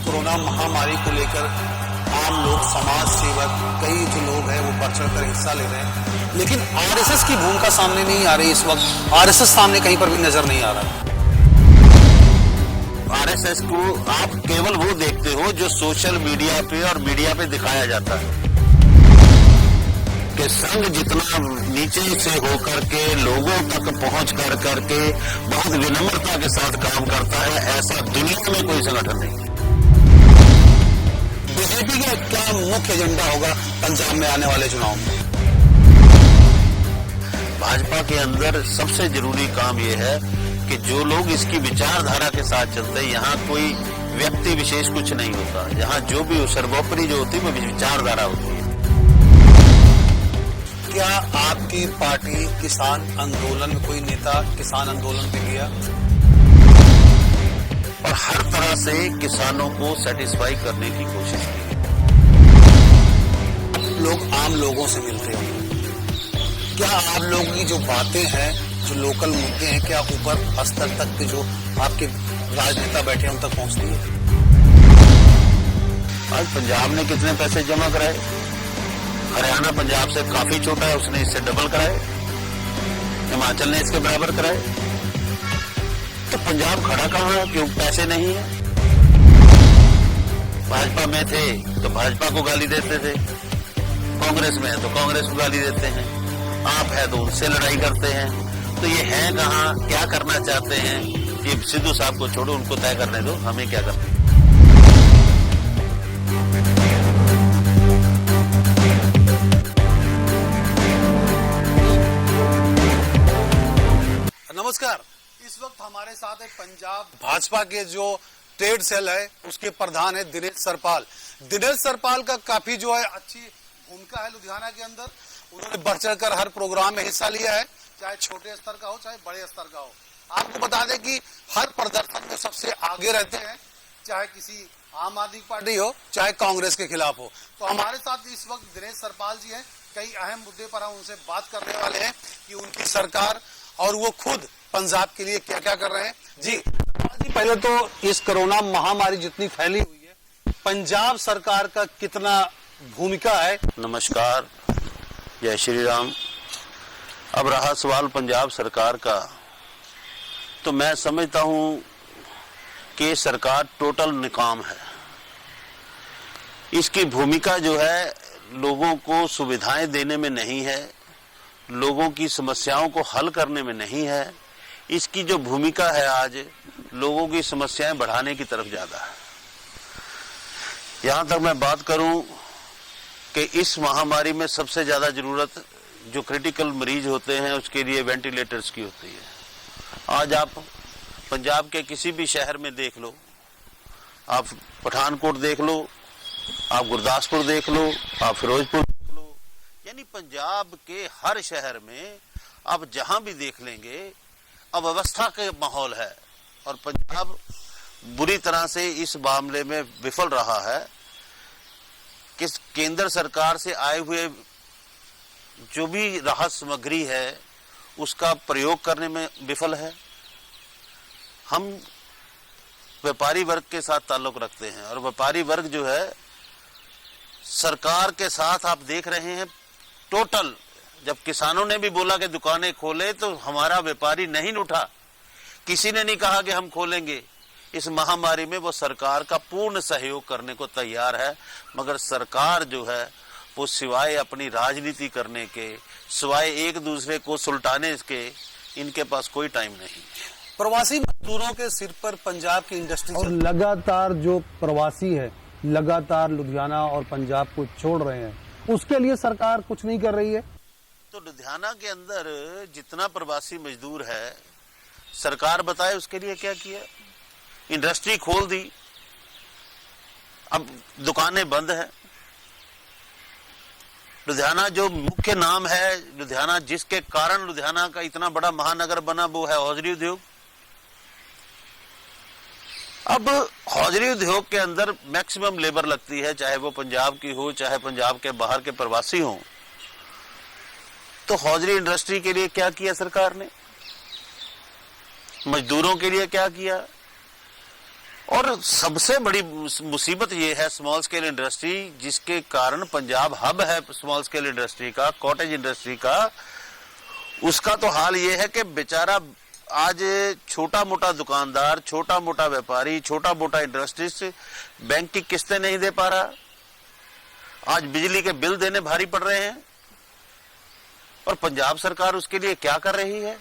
Corona महामारी को लेकर आम लोग, समाज सेवक, कई जो लोग हैं वो बढ़ चढ़कर हिस्सा ले रहे हैं, लेकिन आरएसएस की भूमिका सामने नहीं आ रही। इस वक्त आरएसएस सामने कहीं पर भी नजर नहीं आ रहा है। आरएसएस को आप केवल वो देखते हो जो सोशल मीडिया पे और मीडिया पे दिखाया जाता है कि संघ जितना नीचे से होकर के लोगों तक पहुंच कर करके बहुत विनम्रता के साथ काम करता है, ऐसा दुनिया में कोई संगठन नहीं। बीजेपी का क्या मुख्य एजेंडा होगा पंजाब में आने वाले चुनाव में? भाजपा के अंदर सबसे जरूरी काम यह है कि जो लोग इसकी विचारधारा के साथ चलते हैं, यहाँ कोई व्यक्ति विशेष कुछ नहीं होता, यहाँ जो भी सर्वोपरि जो होती है वो विचारधारा होती है। क्या आपकी पार्टी किसान आंदोलन में कोई नेता किसान आंदोलन पे गया और हर तरह से किसानों को सेटिस्फाई करने की कोशिश की? लोग आम लोगों से मिलते हैं, क्या आप लोगों की जो बातें हैं, जो लोकल मुद्दे हैं, क्या ऊपर स्तर तक के जो आपके राजनेता बैठे हैं उन तक पहुंचती है? आज पंजाब ने कितने पैसे जमा कराए? हरियाणा पंजाब से काफी छोटा है, उसने इससे डबल कराए। हिमाचल ने इसके बराबर कराए। तो पंजाब खड़ा कहाँ है? क्यों पैसे नहीं है? भाजपा में थे तो भाजपा को गाली देते थे, कांग्रेस में है तो कांग्रेस को गाली देते हैं, आप है तो उनसे लड़ाई करते हैं। तो ये है कहाँ, क्या करना चाहते हैं, ये सिद्धू साहब को छोड़ो, उनको तय करने दो, हमें क्या करना है। नमस्कार, इस वक्त हमारे साथ है पंजाब भाजपा के जो ट्रेड सेल है उसके प्रधान है दिनेश सरपाल। दिनेश सरपाल का काफी जो है अच्छी भूमिका है लुधियाना के अंदर। उन्होंने बढ़ चढ़कर हर प्रोग्राम में हिस्सा लिया है, चाहे छोटे स्तर का हो चाहे बड़े स्तर का हो। आपको बता दें कि हर प्रदर्शन में सबसे आगे रहते हैं, चाहे किसी आम आदमी पार्टी हो चाहे कांग्रेस के खिलाफ हो। तो हमारे साथ इस वक्त दिनेश सरपाल जी हैं। कई अहम मुद्दे पर हम उनसे बात करने वाले हैं कि उनकी सरकार और वो खुद पंजाब के लिए क्या क्या कर रहे हैं। जी पहले तो इस कोरोना महामारी जितनी फैली हुई है, पंजाब सरकार का कितना भूमिका है? नमस्कार, जय श्री राम। अब रहा सवाल पंजाब सरकार का, तो मैं समझता हूं कि सरकार टोटल नाकाम है। इसकी भूमिका जो है लोगों को सुविधाएं देने में नहीं है, लोगों की समस्याओं को हल करने में नहीं है। इसकी जो भूमिका है आज लोगों की समस्याएं बढ़ाने की तरफ ज्यादा है। यहां तक मैं बात करूं कि इस महामारी में सबसे ज्यादा जरूरत जो क्रिटिकल मरीज होते हैं उसके लिए वेंटिलेटर्स की होती है। आज आप पंजाब के किसी भी शहर में देख लो, आप पठानकोट देख लो, आप गुरदासपुर देख लो, आप फिरोजपुर देख लो, यानी पंजाब के हर शहर में आप जहां भी देख लेंगे अव्यवस्था का माहौल है। और पंजाब बुरी तरह से इस मामले में विफल रहा है कि केंद्र सरकार से आए हुए जो भी राहत सामग्री है उसका प्रयोग करने में विफल है। हम व्यापारी वर्ग के साथ ताल्लुक रखते हैं और व्यापारी वर्ग जो है सरकार के साथ आप देख रहे हैं टोटल। जब किसानों ने भी बोला कि दुकानें खोले तो हमारा व्यापारी नहीं उठा, किसी ने नहीं कहा कि हम खोलेंगे। इस महामारी में वो सरकार का पूर्ण सहयोग करने को तैयार है, मगर सरकार जो है वो सिवाय अपनी राजनीति करने के, सिवाय एक दूसरे को सुलटाने के, इनके पास कोई टाइम नहीं। प्रवासी मजदूरों के सिर पर पंजाब की इंडस्ट्री और लगातार जो प्रवासी है लगातार लुधियाना और पंजाब को छोड़ रहे हैं, उसके लिए सरकार कुछ नहीं कर रही है। तो लुधियाना के अंदर जितना प्रवासी मजदूर है सरकार बताए उसके लिए क्या किया? इंडस्ट्री खोल दी, अब दुकानें बंद हैं। लुधियाना जो मुख्य नाम है, लुधियाना जिसके कारण लुधियाना का इतना बड़ा महानगर बना वो है हौजरी उद्योग। अब हौजरी उद्योग के अंदर मैक्सिमम लेबर लगती है, चाहे वो पंजाब की हो चाहे पंजाब के बाहर के प्रवासी हों। तो हौजरी इंडस्ट्री के लिए क्या किया सरकार ने, मजदूरों के लिए क्या किया, और सबसे बड़ी मुसीबत ये है स्मॉल स्केल इंडस्ट्री, जिसके कारण पंजाब हब है स्मॉल स्केल इंडस्ट्री का, कॉटेज इंडस्ट्री का। उसका तो हाल ये है कि बेचारा आज छोटा मोटा दुकानदार, छोटा मोटा व्यापारी, छोटा मोटा इंडस्ट्रीज बैंक की किस्तें नहीं दे पा रहा। आज बिजली के बिल देने भारी पड़ रहे हैं और पंजाब सरकार उसके लिए क्या कर रही है?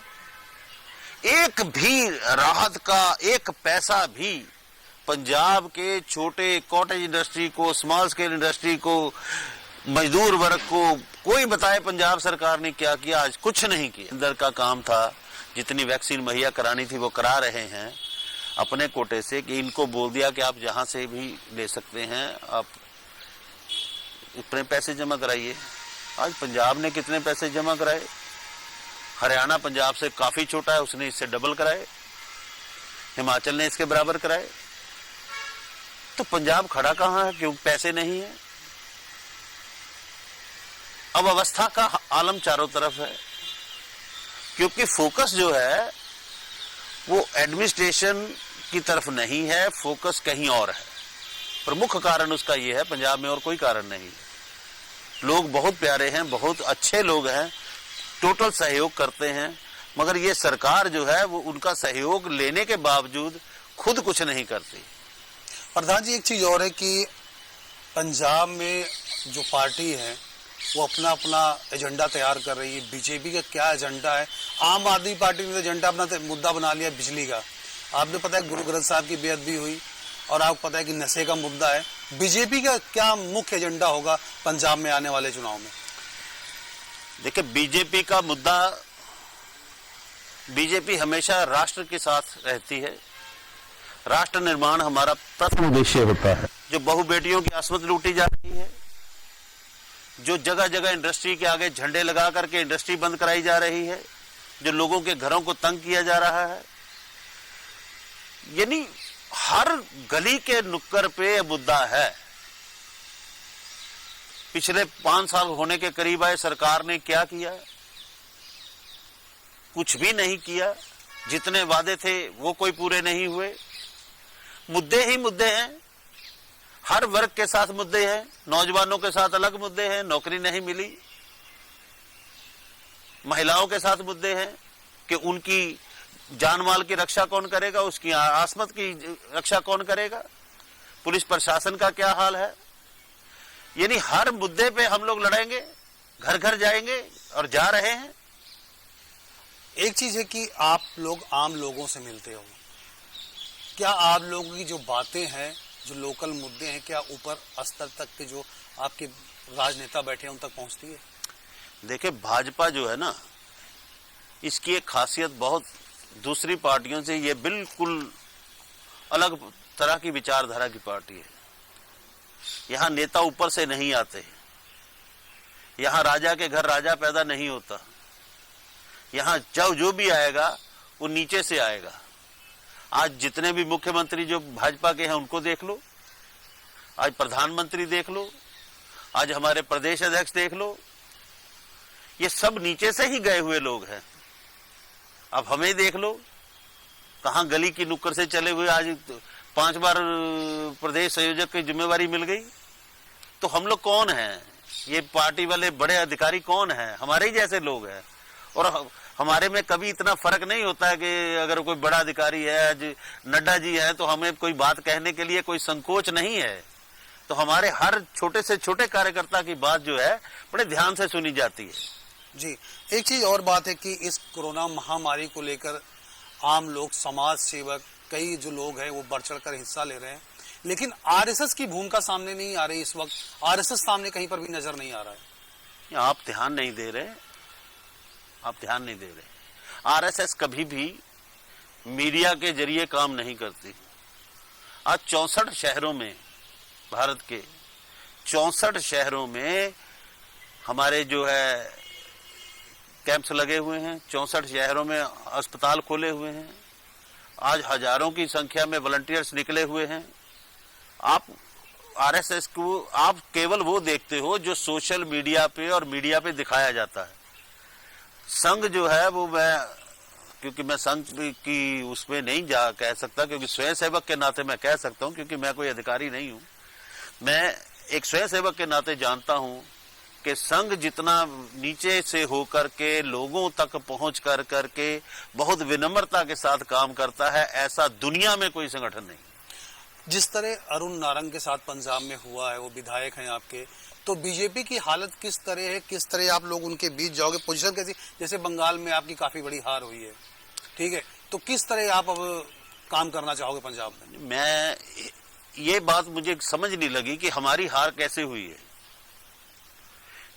एक भी राहत का एक पैसा भी पंजाब के छोटे कॉटेज इंडस्ट्री को, स्मॉल स्केल इंडस्ट्री को, मजदूर वर्ग को कोई बताए पंजाब सरकार ने क्या किया? आज कुछ नहीं किया। अंदर का काम था, जितनी वैक्सीन मुहैया करानी थी वो करा रहे हैं अपने कोटे से, कि इनको बोल दिया कि आप जहां से भी ले सकते हैं, आप इतने पैसे जमा कराइए। आज पंजाब ने कितने पैसे जमा कराए? हरियाणा पंजाब से काफी छोटा है, उसने इससे डबल कराए। हिमाचल ने इसके बराबर कराए। तो पंजाब खड़ा कहां है? क्यों? पैसे नहीं है। अब अवस्था का आलम चारों तरफ है, क्योंकि फोकस जो है वो एडमिनिस्ट्रेशन की तरफ नहीं है, फोकस कहीं और है। प्रमुख कारण उसका ये है, पंजाब में और कोई कारण नहीं। लोग बहुत प्यारे हैं, बहुत अच्छे लोग हैं, टोटल सहयोग करते हैं, मगर ये सरकार जो है वो उनका सहयोग लेने के बावजूद खुद कुछ नहीं करती। प्रधान जी, एक चीज और है कि पंजाब में जो पार्टी है वो अपना अपना एजेंडा तैयार कर रही है। बीजेपी का क्या एजेंडा है? आम आदमी पार्टी ने तो एजेंडा अपना मुद्दा बना लिया बिजली का। आपने पता है गुरु ग्रंथ साहब की बेअद भी हुई, और आपको पता है कि नशे का मुद्दा है। बीजेपी का क्या मुख्य एजेंडा होगा पंजाब में आने वाले चुनाव में? देखिए, बीजेपी का मुद्दा, बीजेपी हमेशा राष्ट्र के साथ रहती है। राष्ट्र निर्माण हमारा प्रथम उद्देश्य होता है। जो बहु बेटियों की अस्मत लूटी जा रही है, जो जगह जगह इंडस्ट्री के आगे झंडे लगा करके इंडस्ट्री बंद कराई जा रही है, जो लोगों के घरों को तंग किया जा रहा है, यानी हर गली के नुक्कड़ पे यह मुद्दा है। पिछले 5 साल होने के करीब आए, सरकार ने क्या किया? कुछ भी नहीं किया। जितने वादे थे वो कोई पूरे नहीं हुए। मुद्दे ही मुद्दे हैं, हर वर्ग के साथ मुद्दे हैं। नौजवानों के साथ अलग मुद्दे हैं, नौकरी नहीं मिली। महिलाओं के साथ मुद्दे हैं कि उनकी जान माल की रक्षा कौन करेगा, उसकी आसमत की रक्षा कौन करेगा। पुलिस प्रशासन का क्या हाल है। यानी हर मुद्दे पे हम लोग लड़ेंगे, घर घर जाएंगे और जा रहे हैं। एक चीज है कि आप लोग आम लोगों से मिलते हो, क्या आप लोगों की जो बातें हैं, जो लोकल मुद्दे हैं, क्या ऊपर स्तर तक के जो आपके राजनेता बैठे हैं उन तक पहुंचती है? देखिए, भाजपा जो है ना, इसकी एक खासियत बहुत दूसरी पार्टियों से, ये बिल्कुल अलग तरह की विचारधारा की पार्टी है। यहां नेता ऊपर से नहीं आते, यहां राजा के घर राजा पैदा नहीं होता। यहां जो भी आएगा वो नीचे से आएगा। आज जितने भी मुख्यमंत्री जो भाजपा के हैं उनको देख लो, आज प्रधानमंत्री देख लो, आज हमारे प्रदेश अध्यक्ष देख लो, ये सब नीचे से ही गए हुए लोग हैं। अब हमें देख लो, कहां गली की नुक्कड़ से चले हुए, आज 5 बार प्रदेश संयोजक की जिम्मेवारी मिल गई। तो हम लोग कौन हैं? ये पार्टी वाले बड़े अधिकारी कौन हैं? हमारे ही जैसे लोग हैं। और हमारे में कभी इतना फर्क नहीं होता है कि अगर कोई बड़ा अधिकारी है, आज नड्डा जी है, तो हमें कोई बात कहने के लिए कोई संकोच नहीं है। तो हमारे हर छोटे से छोटे कार्यकर्ता की बात जो है बड़े ध्यान से सुनी जाती है। जी, एक चीज और बात है कि इस कोरोना महामारी को लेकर आम लोग, समाज सेवक, कई जो लोग हैं वो बढ़ चढ़कर हिस्सा ले रहे हैं, लेकिन आरएसएस की भूमिका सामने नहीं आ रही। इस वक्त आरएसएस सामने कहीं पर भी नजर नहीं आ रहा है। आप ध्यान नहीं दे रहे, आप ध्यान नहीं दे रहे। आरएसएस कभी भी मीडिया के जरिए काम नहीं करती। आज 64 शहरों में, भारत के 64 शहरों में हमारे जो है कैंप्स लगे हुए हैं, 64 शहरों में अस्पताल खोले हुए हैं। आज हजारों की संख्या में वॉलंटियर्स निकले हुए हैं। आप आरएसएस को आप केवल वो देखते हो जो सोशल मीडिया पे और मीडिया पे दिखाया जाता है। संघ जो है वो मैं क्योंकि मैं संघ की उसमें नहीं जा कह सकता, क्योंकि स्वयं सेवक के नाते मैं कह सकता हूं, क्योंकि मैं कोई अधिकारी नहीं हूं। मैं एक स्वयं सेवक के नाते जानता हूं कि संघ जितना नीचे से होकर के लोगों तक पहुंच कर करके बहुत विनम्रता के साथ काम करता है, ऐसा दुनिया में कोई संगठन नहीं। जिस तरह अरुण नारंग के साथ पंजाब में हुआ है, वो विधायक हैं आपके, तो बीजेपी की हालत किस तरह है, किस तरह आप लोग उनके बीच जाओगे, पोजीशन कैसी? जैसे बंगाल में आपकी काफी बड़ी हार हुई है, ठीक है, तो किस तरह आप अब काम करना चाहोगे पंजाब में? मैं ये बात मुझे समझ नहीं लगी कि हमारी हार कैसे हुई है।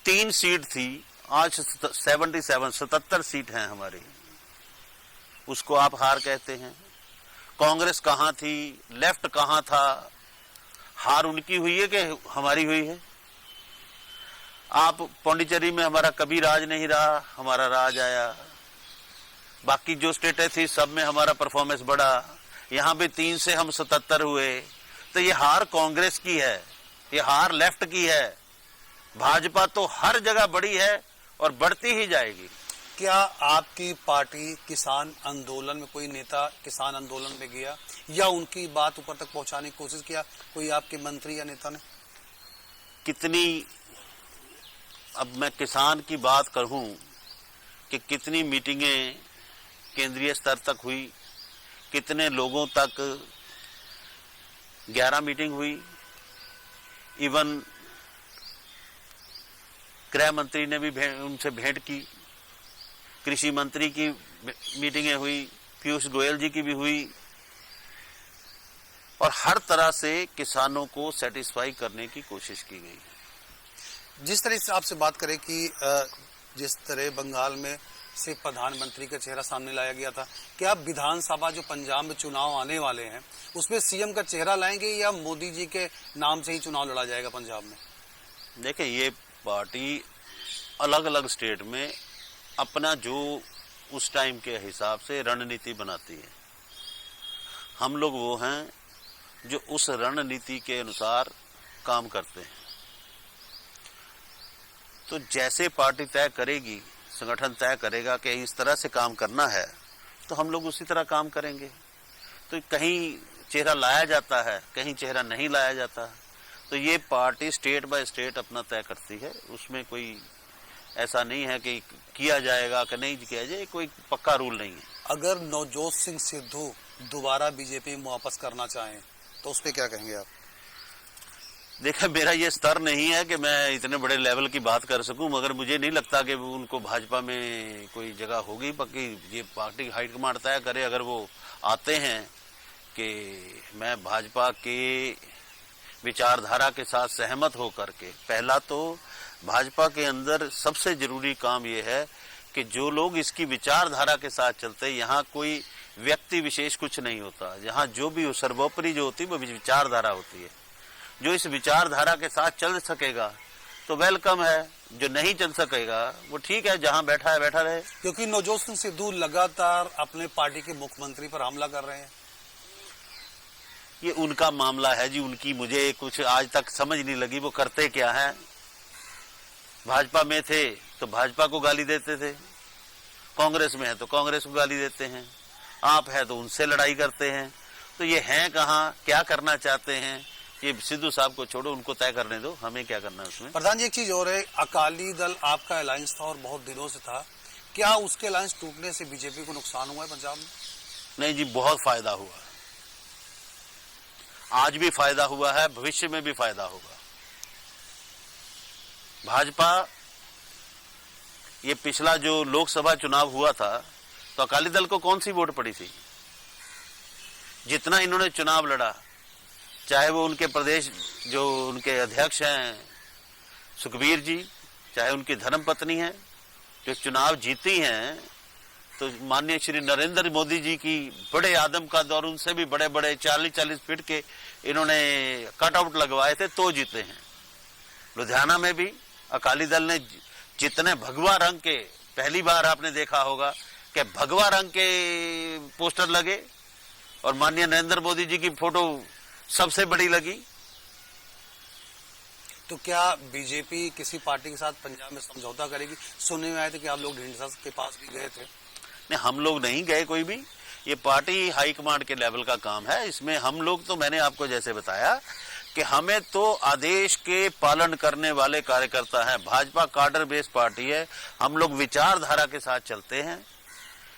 3 सीट थी, आज 77 सीट हैं हमारी, उसको आप हार कहते हैं? कांग्रेस कहां थी, लेफ्ट कहां था? हार उनकी हुई है कि हमारी हुई है? आप पौंडीचेरी में हमारा कभी राज नहीं रहा, हमारा राज आया। बाकी जो स्टेटें थी सब में हमारा परफॉर्मेंस बढ़ा, यहां भी 3 से हम 77 हुए। तो ये हार कांग्रेस की है, ये हार लेफ्ट की है। भाजपा तो हर जगह बड़ी है और बढ़ती ही जाएगी। क्या आपकी पार्टी किसान आंदोलन में, कोई नेता किसान आंदोलन में गया या उनकी बात ऊपर तक पहुंचाने की कोशिश किया कोई आपके मंत्री या नेता ने? कितनी, अब मैं किसान की बात कहूं कि कितनी मीटिंगें केंद्रीय स्तर तक हुई, कितने लोगों तक 11 मीटिंग हुई, इवन गृह मंत्री ने भी उनसे भेंट की, कृषि मंत्री की मीटिंगें हुई, पीयूष गोयल जी की भी हुई, और हर तरह से किसानों को सेटिस्फाई करने की कोशिश की गई। जिस तरह से आपसे बात करें कि जिस तरह बंगाल में से प्रधानमंत्री का चेहरा सामने लाया गया था, क्या आप विधानसभा जो पंजाब में चुनाव आने वाले हैं उसमें सीएम का चेहरा लाएंगे या मोदी जी के नाम से ही चुनाव लड़ा जाएगा पंजाब में? देखिए, ये पार्टी अलग अलग स्टेट में अपना जो उस टाइम के हिसाब से रणनीति बनाती है। हम लोग वो हैं जो उस रणनीति के अनुसार काम करते हैं। तो जैसे पार्टी तय करेगी, संगठन तय करेगा कि इस तरह से काम करना है, तो हम लोग उसी तरह काम करेंगे। तो कहीं चेहरा लाया जाता है, कहीं चेहरा नहीं लाया जाता। तो ये पार्टी स्टेट बाय स्टेट अपना तय करती है, उसमें कोई ऐसा नहीं है कि किया जाएगा कि नहीं किया जाए, कोई पक्का रूल नहीं है। अगर नवजोत सिंह सिद्धू दोबारा बीजेपी में वापस करना चाहें तो उस पर क्या कहेंगे आप? देखिए, मेरा ये स्तर नहीं है कि मैं इतने बड़े लेवल की बात कर सकूं, मगर मुझे नहीं लगता कि उनको भाजपा में कोई जगह होगी। बाकी ये पार्टी हाईकमांड तय करे। अगर वो आते हैं कि मैं भाजपा के विचारधारा के साथ सहमत होकर के, पहला तो भाजपा के अंदर सबसे जरूरी काम ये है कि जो लोग इसकी विचारधारा के साथ चलते हैं, यहाँ कोई व्यक्ति विशेष कुछ नहीं होता। यहाँ जो भी हो, सर्वोपरि जो होती है वो विचारधारा होती है। जो इस विचारधारा के साथ चल सकेगा तो वेलकम है, जो नहीं चल सकेगा वो ठीक है, जहां बैठा है बैठा रहे। क्योंकि नवजोत सिंह सिद्धू लगातार अपने पार्टी के मुख्यमंत्री पर हमला कर रहे हैं। ये उनका मामला है जी, उनकी मुझे कुछ आज तक समझ नहीं लगी वो करते क्या हैं। भाजपा में थे तो भाजपा को गाली देते थे, कांग्रेस में है तो कांग्रेस को गाली देते हैं, आप है तो उनसे लड़ाई करते हैं। तो ये हैं कहाँ, क्या करना चाहते हैं, ये सिद्धू साहब को छोड़ो, उनको तय करने दो, हमें क्या करना है उसमें। प्रधान जी, एक चीज और है, अकाली दल आपका अलायंस था और बहुत दिनों से था, क्या उसके अलायंस टूटने से बीजेपी को नुकसान हुआ है पंजाब में? नहीं जी, बहुत फायदा हुआ, आज भी फायदा हुआ है, भविष्य में भी फायदा होगा। भाजपा, ये पिछला जो लोकसभा चुनाव हुआ था तो अकाली दल को कौन सी वोट पड़ी थी? जितना इन्होंने चुनाव लड़ा, चाहे वो उनके प्रदेश जो उनके अध्यक्ष हैं सुखबीर जी, चाहे उनकी धर्मपत्नी हैं, जो चुनाव जीती हैं, तो माननीय श्री नरेंद्र मोदी जी की बड़े आदम का दौर, उनसे भी बड़े बड़े 40-40 फीट के इन्होंने कटआउट लगवाए थे तो जीते हैं। लुधियाना में भी अकाली दल ने जितने भगवा रंग के, पहली बार आपने देखा होगा कि भगवा रंग के पोस्टर लगे और माननीय नरेंद्र मोदी जी की फोटो सबसे बड़ी लगी। तो क्या बीजेपी किसी पार्टी के साथ पंजाब में समझौता करेगी? सुनने में आया था कि आप लोग ढींढसा के पास भी गए थे। नहीं, हम लोग नहीं गए कोई भी, ये पार्टी हाईकमांड के लेवल का काम है। इसमें हम लोग तो, मैंने आपको जैसे बताया कि हमें तो आदेश के पालन करने वाले कार्यकर्ता हैं। भाजपा कार्डर बेस्ड पार्टी है, हम लोग विचारधारा के साथ चलते हैं।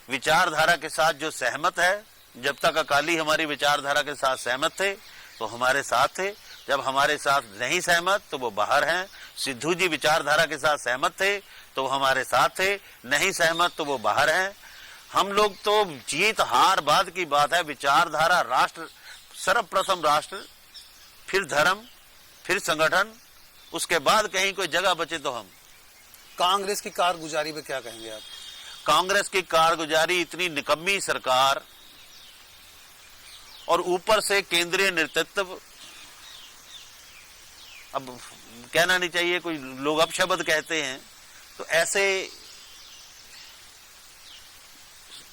विचारधारा के साथ जो सहमत है, जब तक अकाली हमारी विचारधारा के साथ सहमत थे तो हमारे साथ थे, जब हमारे साथ नहीं सहमत तो वो बाहर हैं। सिद्धू जी विचारधारा के साथ सहमत थे तो वो हमारे साथ थे, नहीं सहमत तो वो बाहर हैं। हम लोग तो जीत हार बाद की बात है। विचारधारा, राष्ट्र सर्वप्रथम, राष्ट्र, फिर धर्म, फिर संगठन, उसके बाद कहीं कोई जगह बचे तो हम। कांग्रेस की कारगुजारी पे क्या कहेंगे आप? कांग्रेस की कारगुजारी, इतनी निकम्मी सरकार और ऊपर से केंद्रीय नेतृत्व, अब कहना नहीं चाहिए, कोई लोग अपशब्द कहते हैं, तो ऐसे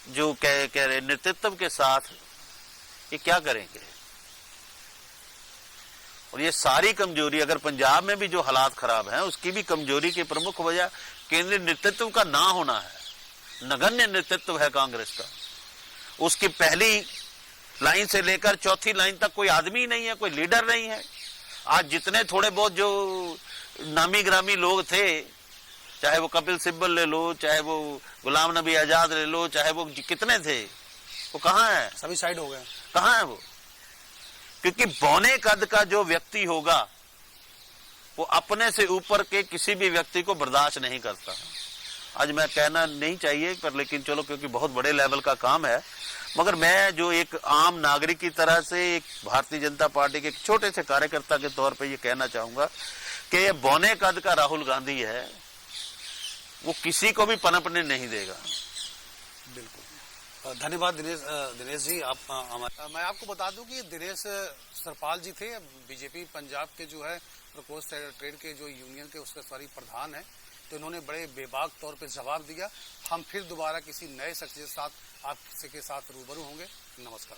जो कह रहे नेतृत्व के साथ ये क्या करेंगे? और ये सारी कमजोरी, अगर पंजाब में भी जो हालात खराब हैं उसकी भी कमजोरी की प्रमुख वजह केंद्रीय नेतृत्व का ना होना है। नगण्य नेतृत्व है कांग्रेस का, उसकी पहली लाइन से लेकर चौथी लाइन तक कोई आदमी नहीं है, कोई लीडर नहीं है। आज जितने थोड़े बहुत जो नामी ग्रामी लोग थे, चाहे वो कपिल सिब्बल ले लो, चाहे वो गुलाम नबी आजाद ले लो, चाहे वो कितने थे, वो कहाँ है? सभी साइड हो गए। कहाँ है वो? क्योंकि बौने कद का जो व्यक्ति होगा वो अपने से ऊपर के किसी भी व्यक्ति को बर्दाश्त नहीं करता। आज मैं कहना नहीं चाहिए पर, लेकिन चलो, क्योंकि बहुत बड़े लेवल का काम है, मगर मैं जो एक आम नागरिक की तरह से, एक भारतीय जनता पार्टी के एक छोटे से कार्यकर्ता के तौर पे ये कहना चाहूंगा कि ये बौने कद का राहुल गांधी है, वो किसी को भी पनपने नहीं देगा। बिल्कुल, धन्यवाद दिनेश जी। मैं आपको बता दूं कि दिनेश सरपाल जी थे, बीजेपी पंजाब के जो है प्रकोष्ठ ट्रेड के जो यूनियन के उसके सारी प्रधान है, तो इन्होंने बड़े बेबाक तौर पे जवाब दिया। हम फिर दोबारा किसी नए शख्स के साथ आपके साथ रूबरू होंगे। नमस्कार।